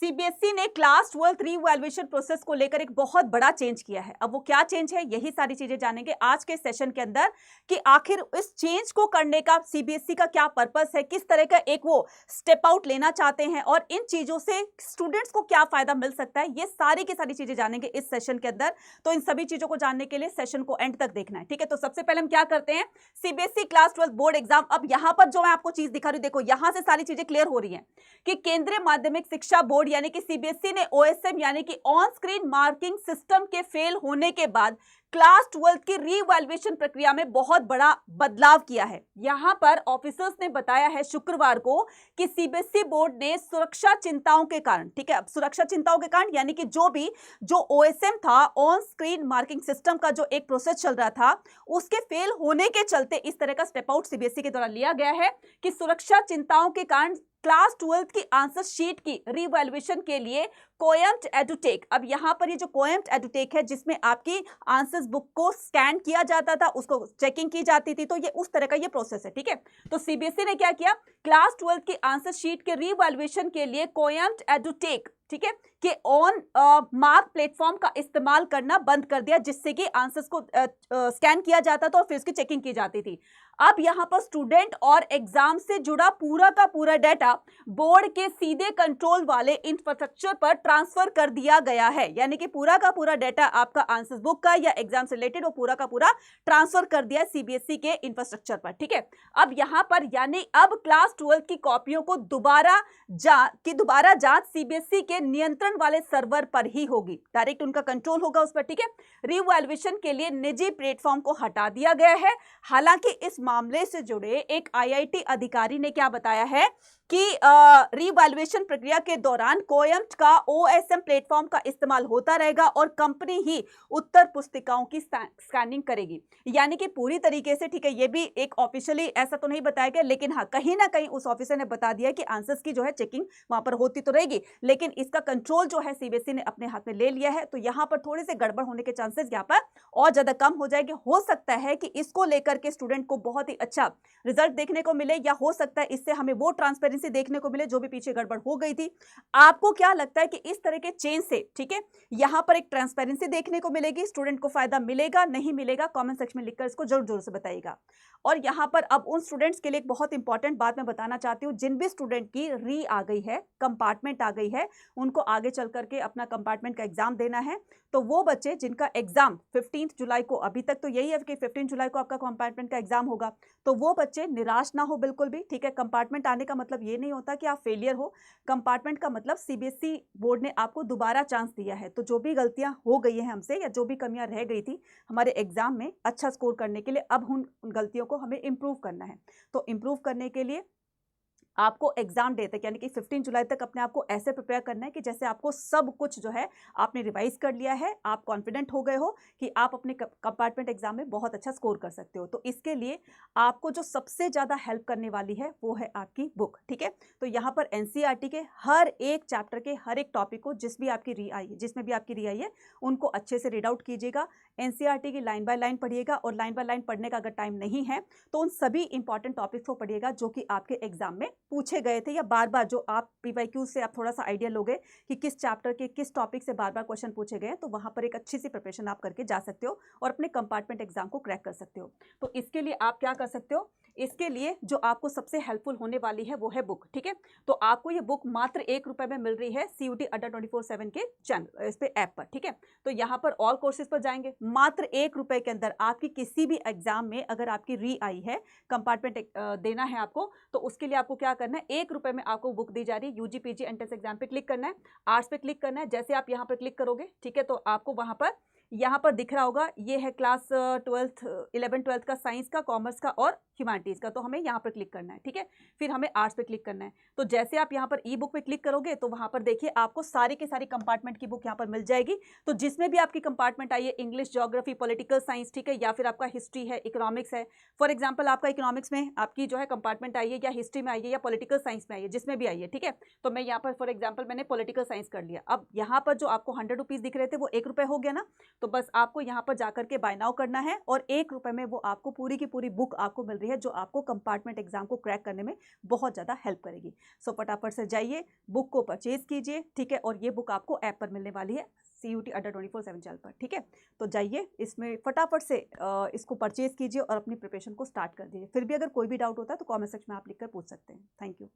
CBSE ने class 12 revaluation process को लेकर एक बहुत बड़ा चेंज किया है। अब वो क्या चेंज है, यही सारी चीजें जानेंगे आज के सेशन के अंदर कि आखिर इस चेंज को करने का सीबीएसई का क्या पर्पस है, किस तरह का एक वो स्टेप आउट लेना चाहते हैं और इन चीजों से स्टूडेंट्स को क्या फायदा मिल सकता है, ये सारी की सारी चीजें जानेंगे इस सेशन के अंदर। तो इन सभी चीजों को जानने के लिए सेशन को एंड तक देखना है, ठीक है। तो सबसे पहले हम क्या करते हैं, सीबीएसई क्लास 12 बोर्ड एग्जाम। अब यहां पर जो मैं आपको चीज दिखा रही हूं, देखो यहां से सारी चीजें क्लियर हो रही है कि केंद्रीय माध्यमिक शिक्षा बोर्ड यानी कि सीबीएसई ने ओएसएम यानी कि ऑन स्क्रीन मार्किंग सिस्टम के फेल होने के बाद क्लास 12 की रीवैल्यूएशन प्रक्रिया में बहुत बड़ा बदलाव किया है। यहां पर ऑफिसर्स ने बताया है शुक्रवार को कि सीबीएसई बोर्ड ने सुरक्षा चिंताओं के कारण, ठीक है, अब सुरक्षा चिंताओं के कारण यानी कि जो ओएसएम था, ऑन स्क्रीन मार्किंग सिस्टम का जो एक प्रोसेस चल रहा था, उसके फेल होने के चलते इस तरह का स्टेप आउट सीबीएसई के द्वारा लिया गया है कि सुरक्षा चिंताओं के कारण क्लास 12 की आंसर शीट की रीवैल्यूएशन के लिए कोएम्प्ट एडुटेक, अब यहां पर ये जो कोएम्प्ट एडुटेक है जिसमें आपकी आंसर्स बुक को स्कैन किया जाता था, उसको चेकिंग की जाती थी, तो ये उस तरह का ये प्रोसेस है, ठीक है। तो सीबीएसई ने क्या किया, क्लास 12 की आंसर शीट के रीवैल्यूएशन के लिए कोएम्प्ट एडुटेक, ठीक है, कि ऑन मार्क प्लेटफॉर्म का इस्तेमाल करना बंद कर दिया, जिससे कि आंसर्स को स्कैन किया जाता था और फिर उसकी चेकिंग की जाती थी। अब यहां पर स्टूडेंट और एग्जाम से जुड़ा पूरा का पूरा डाटा बोर्ड के सीधे कंट्रोल वाले इंफ्रास्ट्रक्चर पर ट्रांसफर कर दिया गया है, यानी कि पूरा का पूरा डाटा आपका आंसर्स बुक का या एग्जाम से रिलेटेड वो पूरा का पूरा ट्रांसफर कर दिया सीबीएसई के इंफ्रास्ट्रक्चर पर, ठीक है। अब यहां पर यानी अब क्लास 12 की कॉपियों को दोबारा जांच सीबीएसई के नियंत्रण वाले सर्वर पर ही होगी, डायरेक्ट उनका कंट्रोल होगा उस पर, ठीक है। रीवैल्यूएशन के लिए निजी प्लेटफॉर्म को हटा दिया गया है। हालांकि इस मामले से जुड़े एक आईआईटी अधिकारी ने क्या बताया है कि रीवैल्यूएशन प्रक्रिया के दौरान कोएम्प्ट का ओएसएम प्लेटफॉर्म का इस्तेमाल होता रहेगा और कंपनी ही उत्तर पुस्तिकाओं की स्कैनिंग करेगी, यानी कि पूरी तरीके से, ठीक है। ये भी एक ऑफिशियली ऐसा तो नहीं बताया गया, लेकिन हाँ कहीं ना कहीं उस ऑफिसर ने बता दिया कि आंसर्स की जो है चेकिंग वहां पर होती तो रहेगी, लेकिन इसका कंट्रोल जो है सीबीएसई ने अपने हाथ में ले लिया है। तो यहां पर थोड़े से गड़बड़ होने के चांसेस यहाँ पर और ज्यादा कम हो जाएंगे। हो सकता है कि इसको लेकर के स्टूडेंट को बहुत ही अच्छा रिजल्ट देखने को मिले, या हो सकता है इससे हमें वो ट्रांसपेरेंसी देखने को मिले जो भी पीछे गड़बड़ हो गई थी। आपको क्या लगता है कि इस तरह के चेंज से, ठीक है, यहां पर एक ट्रांसपेरेंसी देखने को मिलेगी, स्टूडेंट को फायदा मिलेगा नहीं मिलेगा, कमेंट सेक्शन में लिखकर इसको जरूर जरूर से बताइएगा। और यहां पर अब उन स्टूडेंट्स के लिए एक बहुत इंपॉर्टेंट बात मैं बताना चाहती हूं, जिन भी स्टूडेंट की री आ गई है, कंपार्टमेंट आ गई है, उनको आगे चल करके अपना कंपार्टमेंट का एग्जाम देना है। तो वो बच्चे जिनका एग्जाम 15 जुलाई को, अभी तक तो यही है कि 15 जुलाई को आपका कंपार्टमेंट का एग्जाम होगा, तो वो बच्चे निराश ना हो बिल्कुल भी, ठीक है। कंपार्टमेंट आने का मतलब ये नहीं होता कि आप फेलियर हो, कंपार्टमेंट का मतलब सीबीएसई बोर्ड ने आपको दोबारा चांस दिया है। तो जो भी गलतियां हो गई हैं हमसे या जो भी कमियां रह गई थी हमारे एग्जाम में अच्छा स्कोर करने के लिए, अब उन गलतियों को हमें इंप्रूव करना है। तो इंप्रूव करने के लिए आपको एग्जाम डे तक यानी कि 15 जुलाई तक अपने आप को ऐसे प्रिपेयर करना है कि जैसे आपको सब कुछ जो है आपने रिवाइज कर लिया है, आप कॉन्फिडेंट हो गए हो कि आप अपने कंपार्टमेंट एग्जाम में बहुत अच्छा स्कोर कर सकते हो। तो इसके लिए आपको जो सबसे ज़्यादा हेल्प करने वाली है वो है आपकी बुक, ठीक है। तो यहाँ पर एनसीईआरटी के हर एक चैप्टर के हर एक टॉपिक को जिसमें भी आपकी री आई है उनको अच्छे से रीड आउट कीजिएगा। एनसीईआरटी की लाइन बाय लाइन पढ़िएगा, और लाइन बाय लाइन पढ़ने का अगर टाइम नहीं है तो उन सभी इंपॉर्टेंट टॉपिक्स को पढ़िएगा जो कि आपके एग्जाम में पूछे गए थे, या बार बार जो आप पीवाईक्यू से आप थोड़ा सा आइडिया लोगे कि किस चैप्टर के किस टॉपिक से बार बार क्वेश्चन पूछे गए, तो वहां पर एक अच्छी सी प्रिपरेशन आप करके जा सकते हो और अपने कंपार्टमेंट एग्जाम को क्रैक कर सकते हो। तो इसके लिए आप क्या कर सकते हो, इसके लिए जो आपको सबसे हेल्पफुल होने वाली है वो है बुक, ठीक है। तो आपको ये बुक मात्र ₹1 में मिल रही है CUET अड्डा 24/7 के चैनल इस पे ऐप पर, ठीक है। तो यहाँ पर ऑल कोर्सेज पर जाएंगे, मात्र ₹1 के अंदर आपकी किसी भी एग्जाम में अगर आपकी री आई है, कंपार्टमेंट देना है आपको, तो उसके लिए आपको क्या करना है, ₹1 में आपको बुक दी जा रही है। यूजी पीजी एंट्रेंस एग्जाम पे क्लिक करना है, आर्ट्स पे क्लिक करना है। जैसे आप यहाँ पर क्लिक करोगे, ठीक है, तो आपको वहां पर यहाँ पर दिख रहा होगा, ये है क्लास 11 12 का साइंस का, कॉमर्स का और ह्यूमैनिटीज का। तो हमें यहाँ पर क्लिक करना है, ठीक है। फिर हमें आर्ट्स पे क्लिक करना है। तो जैसे आप यहाँ पर ई बुक पे क्लिक करोगे तो वहां पर देखिए आपको सारी के सारी कंपार्टमेंट की बुक यहाँ पर मिल जाएगी। तो जिसमें भी आपकी कंपार्टमेंट आई है, इंग्लिश, ज्योग्राफी, पॉलिटिकल साइंस, ठीक है, या फिर आपका हिस्ट्री है, इकोनॉमिक्स है, फॉर एग्जाम्पल आपका इकोनॉमिक्स में आपकी जो है कंपार्टमेंट आई है, या हिस्ट्री में आई है, या पॉलिटिकल साइंस में आई है, जिसमें भी आई है, ठीक है। तो मैं यहाँ पर फॉर एग्जाम्पल मैंने पॉलिटिकल साइंस कर लिया। अब यहाँ पर जो आपको ₹100 दिख रहे थे वो ₹1 हो गया ना। तो बस आपको यहाँ पर जाकर के बाय नाउ करना है और 1 रुपए में वो आपको पूरी की पूरी बुक आपको मिल रही है, जो आपको कंपार्टमेंट एग्जाम को क्रैक करने में बहुत ज़्यादा हेल्प करेगी। सो फटाफट से जाइए, बुक को परचेज कीजिए, ठीक है। और ये बुक आपको ऐप पर मिलने वाली है, CUET अड्डा 24/7 चैनल पर, ठीक है। तो जाइए, इसमें फटाफट से इसको परचेज कीजिए और अपनी प्रिपरेशन को स्टार्ट कर दीजिए। फिर भी अगर कोई भी डाउट होता है तो कॉमेंट सेक्शन में आप लिखकर पूछ सकते हैं। Thank you.